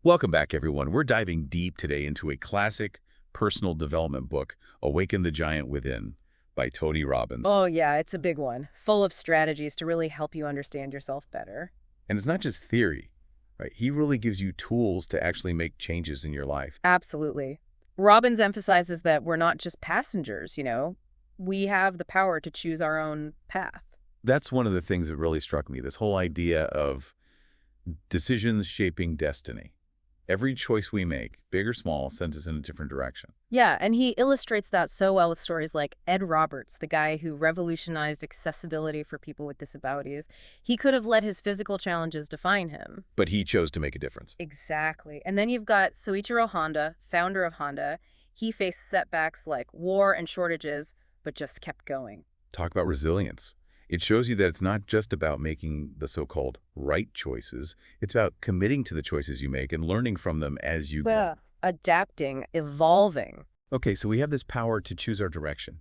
Welcome back, everyone. We're diving deep today into a classic personal development book, Awaken the Giant Within, by Tony Robbins. Oh, yeah, it's a big one, full of strategies to really help you understand yourself better. And it's not just theory, right? He really gives you tools to actually make changes in your life. Absolutely. Robbins emphasizes that we're not just passengers. We have the power to choose our own path. That's one of the things that really struck me, this whole idea of decisions shaping destiny. Every choice we make, big or small, sends us in a different direction. Yeah, and he illustrates that so well with stories like Ed Roberts, the guy who revolutionized accessibility for people with disabilities. He could have let his physical challenges define him. But he chose to make a difference. Exactly. And then you've got Soichiro Honda, founder of Honda. He faced setbacks like war and shortages, but just kept going. Talk about resilience. It shows you that it's not just about making the so-called right choices. It's about committing to the choices you make and learning from them as you go. Adapting, evolving. Okay, so we have this power to choose our direction.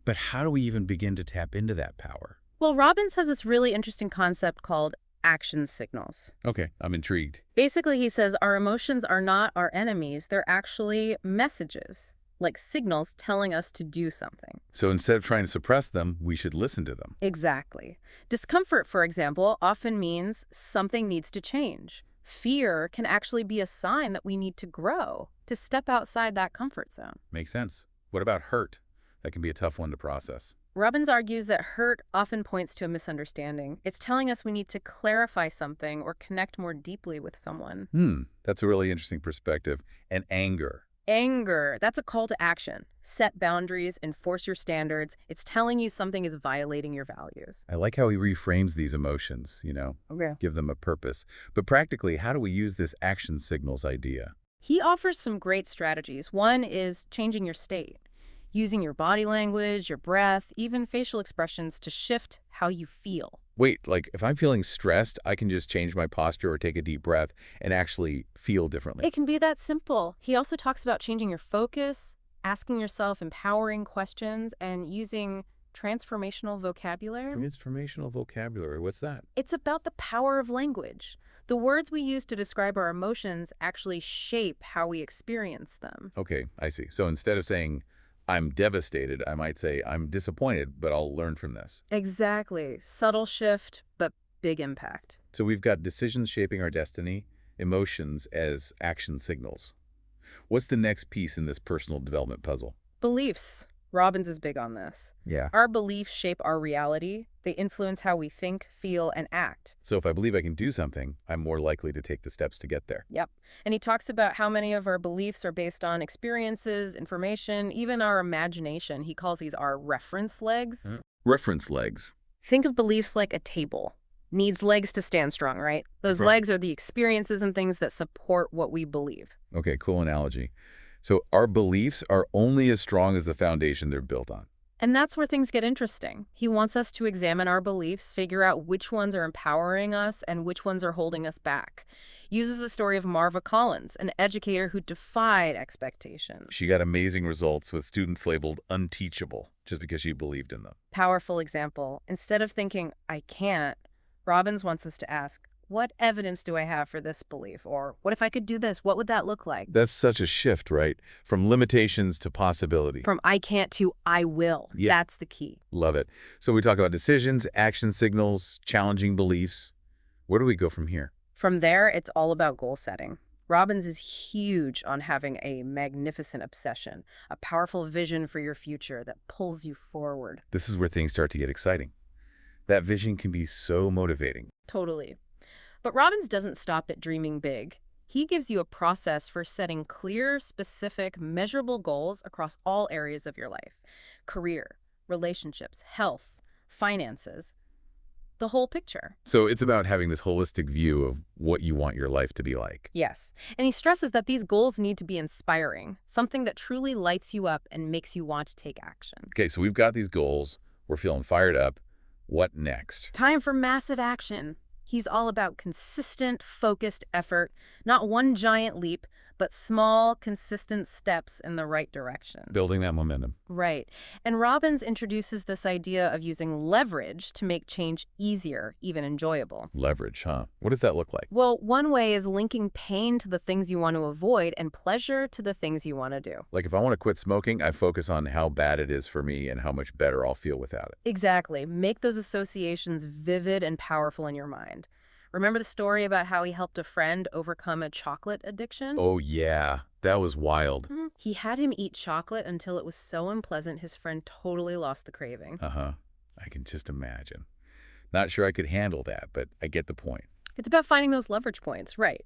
But how do we even begin to tap into that power? Well, Robbins has this really interesting concept called action signals. Okay, I'm intrigued. Basically, he says our emotions are not our enemies. They're actually messages, like signals telling us to do something. So instead of trying to suppress them, we should listen to them. Exactly. Discomfort, for example, often means something needs to change. Fear can actually be a sign that we need to grow, to step outside that comfort zone. Makes sense. What about hurt? That can be a tough one to process. Robbins argues that hurt often points to a misunderstanding. It's telling us we need to clarify something or connect more deeply with someone. That's a really interesting perspective. And anger. Anger, that's a call to action. Set boundaries, enforce your standards. It's telling you something is violating your values. I like how he reframes these emotions, Okay. give them a purpose. But practically, how do we use this action signals idea? He offers some great strategies. One is changing your state, using your body language, your breath, even facial expressions to shift how you feel. Wait, like if I'm feeling stressed, I can just change my posture or take a deep breath and actually feel differently. It can be that simple. He also talks about changing your focus, asking yourself empowering questions, and using transformational vocabulary. Transformational vocabulary, what's that? It's about the power of language. The words we use to describe our emotions actually shape how we experience them. Okay, I see. So instead of saying, I'm devastated, I might say, I'm disappointed, but I'll learn from this. Exactly. Subtle shift, but big impact. So we've got decisions shaping our destiny, emotions as action signals. What's the next piece in this personal development puzzle? Beliefs. Robbins is big on this. Yeah. Our beliefs shape our reality. They influence how we think, feel, and act. So if I believe I can do something, I'm more likely to take the steps to get there. Yep. And he talks about how many of our beliefs are based on experiences, information, even our imagination. He calls these our reference legs. Reference legs. Think of beliefs like a table. Needs legs to stand strong, right? Those legs are the experiences and things that support what we believe. Okay, cool analogy. So our beliefs are only as strong as the foundation they're built on. And that's where things get interesting. He wants us to examine our beliefs, figure out which ones are empowering us and which ones are holding us back. Uses the story of Marva Collins, an educator who defied expectations. She got amazing results with students labeled unteachable just because she believed in them. Powerful example. Instead of thinking, I can't, Robbins wants us to ask, what evidence do I have for this belief? Or what if I could do this? What would that look like? That's such a shift, right? From limitations to possibility. From I can't to I will. Yeah. That's the key. Love it. So we talk about decisions, action signals, challenging beliefs. Where do we go from here? From there, it's all about goal setting. Robbins is huge on having a magnificent obsession, a powerful vision for your future that pulls you forward. This is where things start to get exciting. That vision can be so motivating. Totally. But Robbins doesn't stop at dreaming big. He gives you a process for setting clear, specific, measurable goals across all areas of your life. Career, relationships, health, finances, the whole picture. So it's about having this holistic view of what you want your life to be like. Yes. And he stresses that these goals need to be inspiring, something that truly lights you up and makes you want to take action. Okay, so we've got these goals. We're feeling fired up. What next? Time for massive action. He's all about consistent, focused effort, not one giant leap, but small, consistent steps in the right direction. Building that momentum. Right. And Robbins introduces this idea of using leverage to make change easier, even enjoyable. Leverage, huh? What does that look like? Well, one way is linking pain to the things you want to avoid and pleasure to the things you want to do. Like if I want to quit smoking, I focus on how bad it is for me and how much better I'll feel without it. Exactly. Make those associations vivid and powerful in your mind. Remember the story about how he helped a friend overcome a chocolate addiction? Oh yeah, that was wild. He had him eat chocolate until it was so unpleasant his friend totally lost the craving. Uh-huh. I can just imagine. Not sure I could handle that, but I get the point. It's about finding those leverage points, right?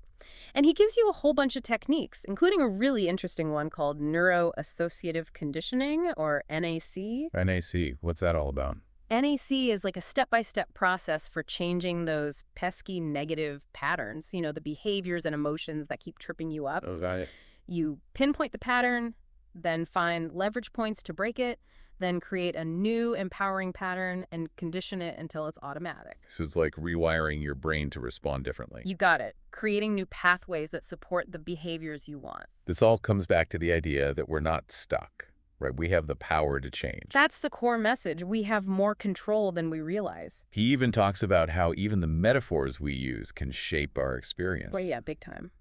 And he gives you a whole bunch of techniques, including a really interesting one called neuro-associative conditioning, or NAC. NAC, what's that all about? NAC is like a step-by-step process for changing those pesky negative patterns, the behaviors and emotions that keep tripping you up. Oh, got it. You pinpoint the pattern, then find leverage points to break it, then create a new empowering pattern and condition it until it's automatic. So it's like rewiring your brain to respond differently. You got it. Creating new pathways that support the behaviors you want. This all comes back to the idea that we're not stuck, right? We have the power to change. That's the core message. We have more control than we realize. He even talks about how even the metaphors we use can shape our experience. Well, yeah, big time.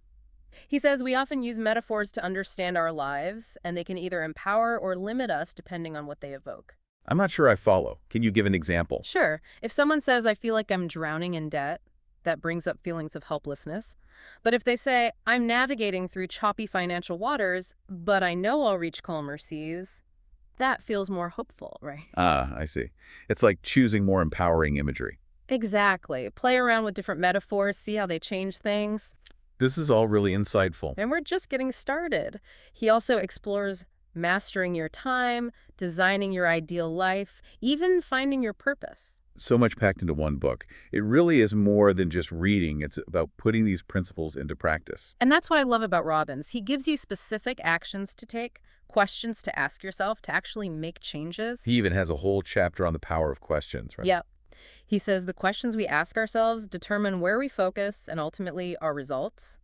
He says we often use metaphors to understand our lives, and they can either empower or limit us depending on what they evoke. I'm not sure I follow. Can you give an example? Sure. If someone says, I feel like I'm drowning in debt, that brings up feelings of helplessness. But if they say, I'm navigating through choppy financial waters, but I know I'll reach calmer seas, that feels more hopeful, right? Ah, I see. It's like choosing more empowering imagery. Exactly. Play around with different metaphors, see how they change things. This is all really insightful. And we're just getting started. He also explores mastering your time, designing your ideal life, even finding your purpose. So much packed into one book. It really is more than just reading. It's about putting these principles into practice. And that's what I love about Robbins. He gives you specific actions to take, questions to ask yourself, to actually make changes. He even has a whole chapter on the power of questions, right? Yep. He says the questions we ask ourselves determine where we focus and ultimately our results.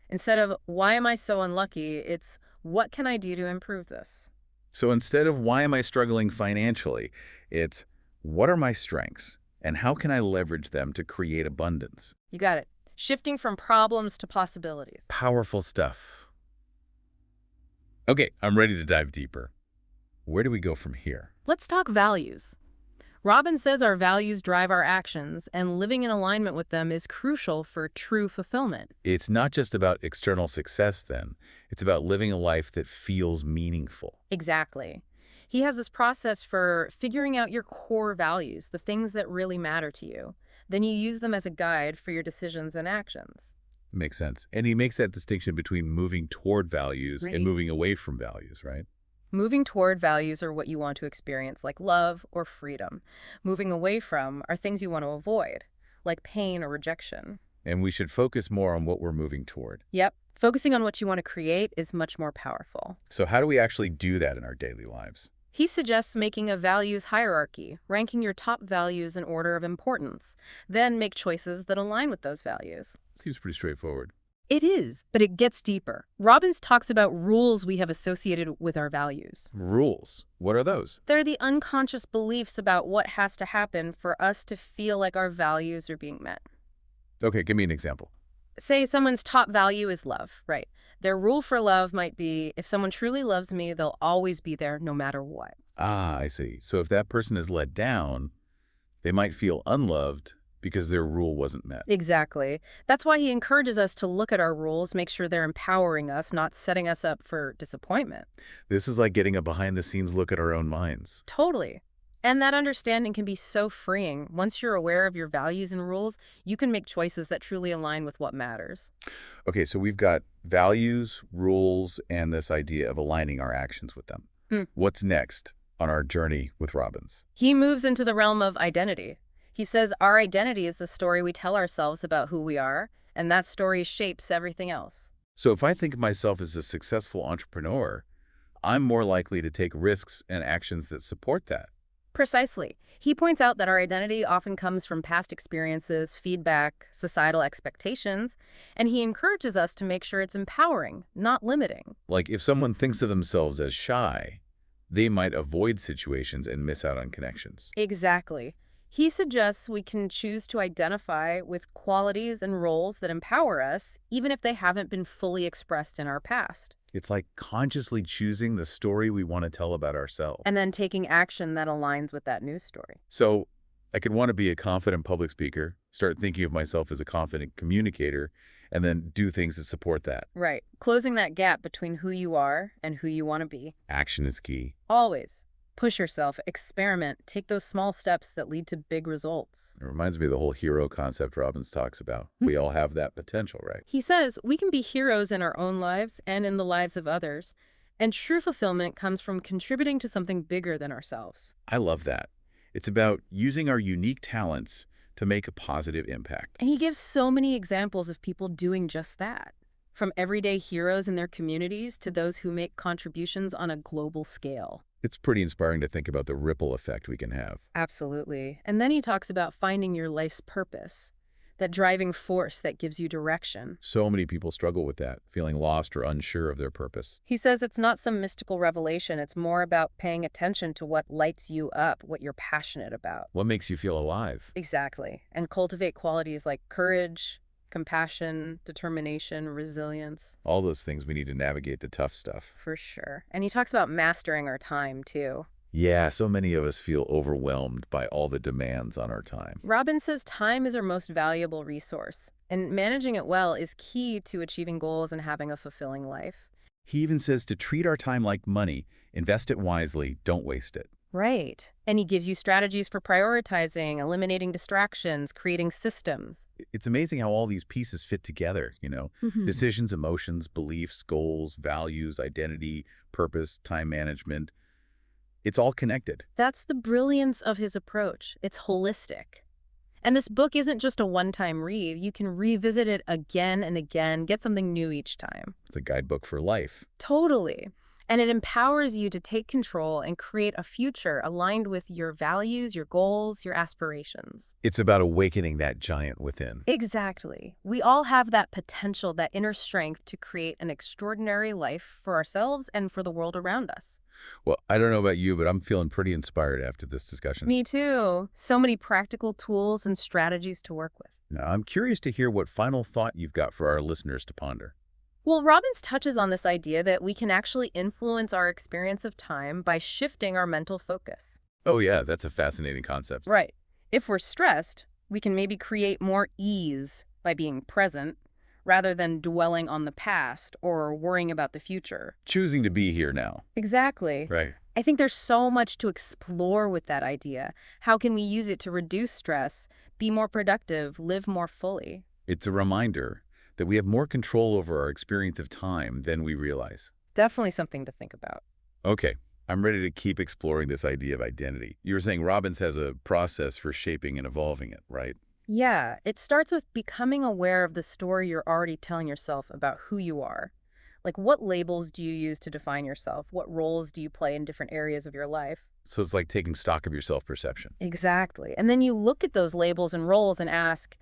Instead of, why am I so unlucky, it's, what can I do to improve this? So instead of why am I struggling financially, it's what are my strengths and how can I leverage them to create abundance? You got it. Shifting from problems to possibilities. Powerful stuff. Okay, I'm ready to dive deeper. Where do we go from here? Let's talk values. Robbins says our values drive our actions, and living in alignment with them is crucial for true fulfillment. It's not just about external success then. It's about living a life that feels meaningful. Exactly. He has this process for figuring out your core values, the things that really matter to you. Then you use them as a guide for your decisions and actions. Makes sense. And he makes that distinction between moving toward values Right. and moving away from values, right? Moving toward values are what you want to experience, like love or freedom. Moving away from are things you want to avoid, like pain or rejection. And we should focus more on what we're moving toward. Yep. Focusing on what you want to create is much more powerful. So how do we actually do that in our daily lives? He suggests making a values hierarchy, ranking your top values in order of importance. Then make choices that align with those values. Seems pretty straightforward. It is, but it gets deeper. Robbins talks about rules we have associated with our values. Rules. What are those? They're the unconscious beliefs about what has to happen for us to feel like our values are being met. Okay, give me an example. Say someone's top value is love, right? Their rule for love might be, if someone truly loves me, they'll always be there no matter what. Ah, I see. So if that person is let down, they might feel unloved because their rule wasn't met. Exactly. That's why he encourages us to look at our rules, make sure they're empowering us, not setting us up for disappointment. This is like getting a behind-the-scenes look at our own minds. Totally. And that understanding can be so freeing. Once you're aware of your values and rules, you can make choices that truly align with what matters. Okay, so we've got values, rules, and this idea of aligning our actions with them. What's next on our journey with Robbins? He moves into the realm of identity. He says our identity is the story we tell ourselves about who we are, and that story shapes everything else. So if I think of myself as a successful entrepreneur, I'm more likely to take risks and actions that support that. Precisely. He points out that our identity often comes from past experiences, feedback, societal expectations, and he encourages us to make sure it's empowering, not limiting. Like if someone thinks of themselves as shy, they might avoid situations and miss out on connections. Exactly. He suggests we can choose to identify with qualities and roles that empower us, even if they haven't been fully expressed in our past. It's like consciously choosing the story we want to tell about ourselves. And then taking action that aligns with that news story. So I could want to be a confident public speaker, start thinking of myself as a confident communicator, and then do things that support that. Right. Closing that gap between who you are and who you want to be. Action is key. Always. Push yourself, experiment, take those small steps that lead to big results. It reminds me of the whole hero concept Robbins talks about. We all have that potential, right? He says we can be heroes in our own lives and in the lives of others, and true fulfillment comes from contributing to something bigger than ourselves. I love that. It's about using our unique talents to make a positive impact. And he gives so many examples of people doing just that, from everyday heroes in their communities to those who make contributions on a global scale. It's pretty inspiring to think about the ripple effect we can have. Absolutely. And then he talks about finding your life's purpose, that driving force that gives you direction. So many people struggle with that, feeling lost or unsure of their purpose. He says it's not some mystical revelation. It's more about paying attention to what lights you up, what you're passionate about. What makes you feel alive? Exactly. And cultivate qualities like courage, compassion, determination, resilience. All those things we need to navigate the tough stuff. For sure. And he talks about mastering our time, too. Yeah, so many of us feel overwhelmed by all the demands on our time. Robbins says time is our most valuable resource, and managing it well is key to achieving goals and having a fulfilling life. He even says to treat our time like money, invest it wisely, don't waste it. Right. And he gives you strategies for prioritizing, eliminating distractions, creating systems. It's amazing how all these pieces fit together, Decisions, emotions, beliefs, goals, values, identity, purpose, time management. It's all connected. That's the brilliance of his approach. It's holistic. And this book isn't just a one-time read. You can revisit it again and again, get something new each time. It's a guidebook for life. Totally. And it empowers you to take control and create a future aligned with your values, your goals, your aspirations. It's about awakening that giant within. Exactly. We all have that potential, that inner strength to create an extraordinary life for ourselves and for the world around us. Well, I don't know about you, but I'm feeling pretty inspired after this discussion. Me too. So many practical tools and strategies to work with. Now, I'm curious to hear what final thought you've got for our listeners to ponder. Well, Robbins touches on this idea that we can actually influence our experience of time by shifting our mental focus. Oh yeah, that's a fascinating concept. Right. If we're stressed, we can maybe create more ease by being present rather than dwelling on the past or worrying about the future. Choosing to be here now. Exactly. Right. I think there's so much to explore with that idea. How can we use it to reduce stress, be more productive, live more fully? It's a reminder that we have more control over our experience of time than we realize. Definitely something to think about. Okay, I'm ready to keep exploring this idea of identity. You were saying Robbins has a process for shaping and evolving it, right? Yeah, it starts with becoming aware of the story you're already telling yourself about who you are. Like, what labels do you use to define yourself? What roles do you play in different areas of your life? So it's like taking stock of your self-perception. Exactly. And then you look at those labels and roles and ask,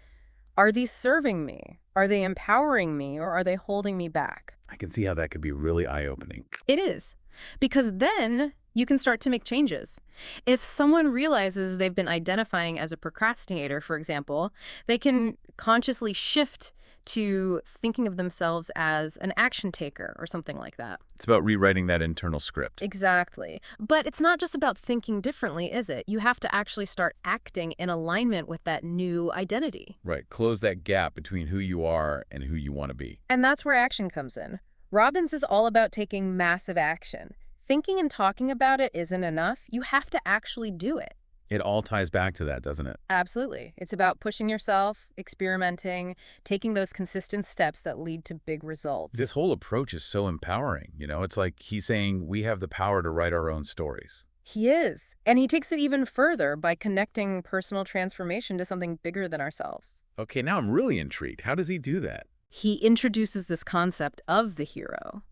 are these serving me? Are they empowering me, or are they holding me back? I can see how that could be really eye-opening. It is. Because then you can start to make changes. If someone realizes they've been identifying as a procrastinator, for example, they can consciously shift to thinking of themselves as an action taker or something like that. It's about rewriting that internal script. Exactly. But it's not just about thinking differently, is it? You have to actually start acting in alignment with that new identity. Right. Close that gap between who you are and who you want to be. And that's where action comes in. Robbins is all about taking massive action. Thinking and talking about it isn't enough. You have to actually do it. It all ties back to that, doesn't it? Absolutely. It's about pushing yourself, experimenting, taking those consistent steps that lead to big results. This whole approach is so empowering. It's like he's saying we have the power to write our own stories. He is. And he takes it even further by connecting personal transformation to something bigger than ourselves. Okay, now I'm really intrigued. How does he do that? He introduces this concept of the hero.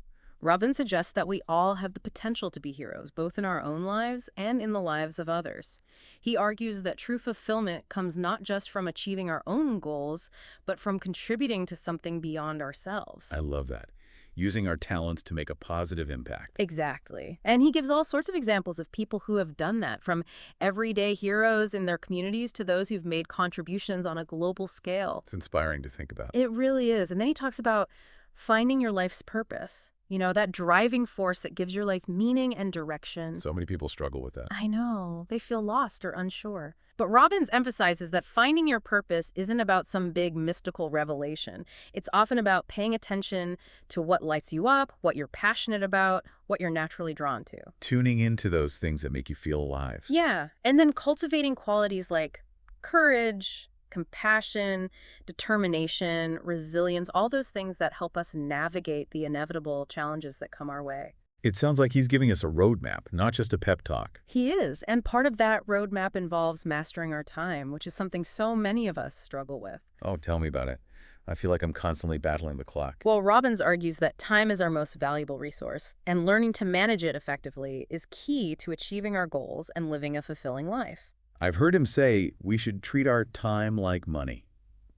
Robbins suggests that we all have the potential to be heroes, both in our own lives and in the lives of others. He argues that true fulfillment comes not just from achieving our own goals, but from contributing to something beyond I ourselves. love that. Using our talents to make a positive impact. Exactly. And he gives all sorts of examples of people who have done that, from everyday heroes in their communities to those who've made contributions on a global scale. It's inspiring to think about. It really is. And then he talks about finding your life's purpose, that driving force that gives your life meaning and direction. So many people struggle with that. I know, they feel lost or unsure. But Robbins emphasizes that finding your purpose isn't about some big mystical revelation. It's often about paying attention to what lights you up, what you're passionate about, what you're naturally drawn to. Tuning into those things that make you feel alive. Yeah, and then cultivating qualities like courage, compassion, determination, resilience, all those things that help us navigate the inevitable challenges that come our way. It sounds like he's giving us a roadmap, not just a pep talk. He is, and part of that roadmap involves mastering our time, which is something so many of us struggle with. Oh, tell me about it. I feel like I'm constantly battling the clock. Well, Robbins argues that time is our most valuable resource, and learning to manage it effectively is key to achieving our goals and living a fulfilling life. I've heard him say we should treat our time like money.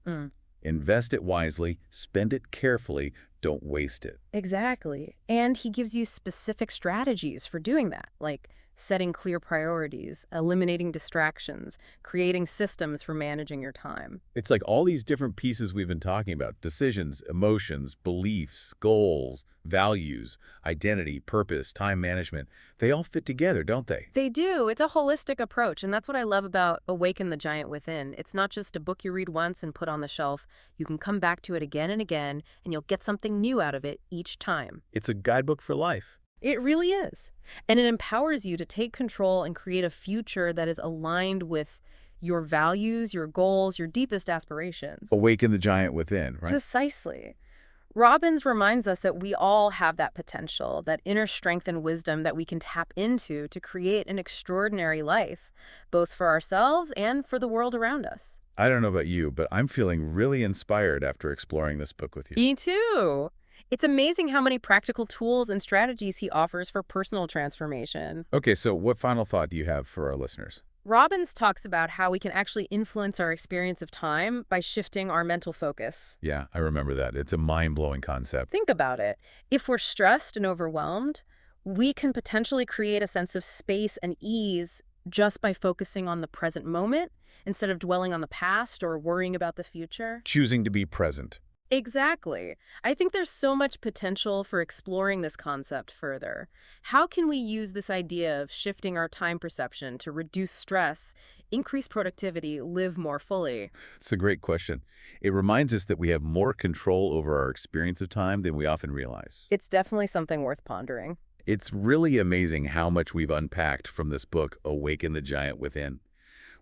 Mm. Invest it wisely, spend it carefully, don't waste it. Exactly. And he gives you specific strategies for doing that, like setting clear priorities, eliminating distractions, creating systems for managing your time. It's like all these different pieces we've been talking about, decisions, emotions, beliefs, goals, values, identity, purpose, time management, they all fit together, don't they? They do. It's a holistic approach, and that's what I love about Awaken the Giant Within. It's not just a book you read once and put on the shelf. You can come back to it again and again, and you'll get something new out of it each time. It's a guidebook for life. It really is. And it empowers you to take control and create a future that is aligned with your values, your goals, your deepest aspirations. Awaken the giant within, right? Precisely. Robbins reminds us that we all have that potential, that inner strength and wisdom that we can tap into to create an extraordinary life, both for ourselves and for the world around us. I don't know about you, but I'm feeling really inspired after exploring this book with you. Me too. It's amazing how many practical tools and strategies he offers for personal transformation. Okay, so what final thought do you have for our listeners? Robbins talks about how we can actually influence our experience of time by shifting our mental focus. Yeah, I remember that. It's a mind-blowing concept. Think about it. If we're stressed and overwhelmed, we can potentially create a sense of space and ease just by focusing on the present moment instead of dwelling on the past or worrying about the future. Choosing to be present. Exactly. I think there's so much potential for exploring this concept further. How can we use this idea of shifting our time perception to reduce stress, increase productivity, live more fully? It's a great question. It reminds us that we have more control over our experience of time than we often realize. It's definitely something worth pondering. It's really amazing how much we've unpacked from this book, Awaken the Giant Within.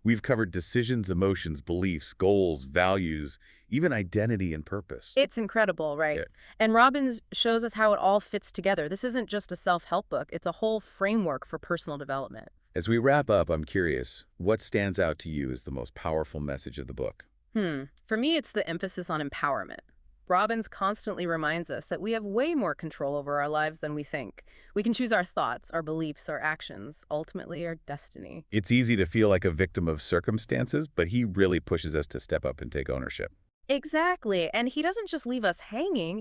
We've covered decisions, emotions, beliefs, goals, values, even identity and purpose. It's incredible, right? Yeah. And Robbins shows us how it all fits together. This isn't just a self-help book. It's a whole framework for personal development. As we wrap up, I'm curious, what stands out to you as the most powerful message of the book? For me, it's the emphasis on empowerment. Robbins constantly reminds us that we have way more control over our lives than we think. We can choose our thoughts, our beliefs, our actions, ultimately our destiny. It's easy to feel like a victim of circumstances, but he really pushes us to step up and take ownership. Exactly. And he doesn't just leave us hanging.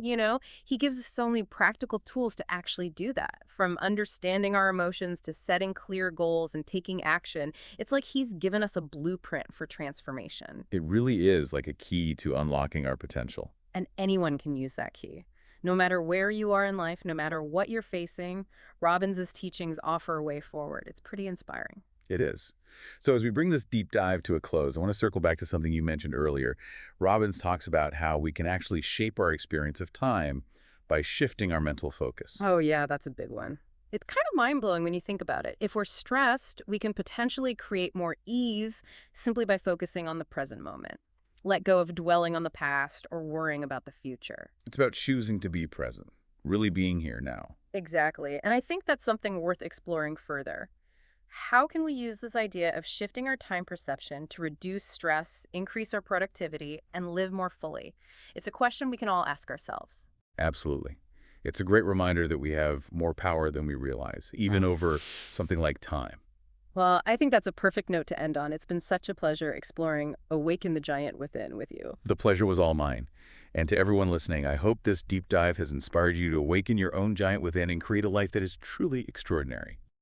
He gives us so many practical tools to actually do that. From understanding our emotions to setting clear goals and taking action. It's like he's given us a blueprint for transformation. It really is like a key to unlocking our potential. And anyone can use that key. No matter where you are in life, no matter what you're facing, Robbins' teachings offer a way forward. It's pretty inspiring. It is. So as we bring this deep dive to a close, I want to circle back to something you mentioned earlier. Robbins talks about how we can actually shape our experience of time by shifting our mental focus. Oh, yeah, that's a big one. It's kind of mind-blowing when you think about it. If we're stressed, we can potentially create more ease simply by focusing on the present moment. Let go of dwelling on the past or worrying about the future. It's about choosing to be present, really being here now. Exactly. And I think that's something worth exploring further. How can we use this idea of shifting our time perception to reduce stress, increase our productivity, and live more fully? It's a question we can all ask ourselves. Absolutely. It's a great reminder that we have more power than we realize, even over something like time. Well, I think that's a perfect note to end on. It's been such a pleasure exploring Awaken the Giant Within with you. The pleasure was all mine. And to everyone listening, I hope this deep dive has inspired you to awaken your own giant within and create a life that is truly extraordinary.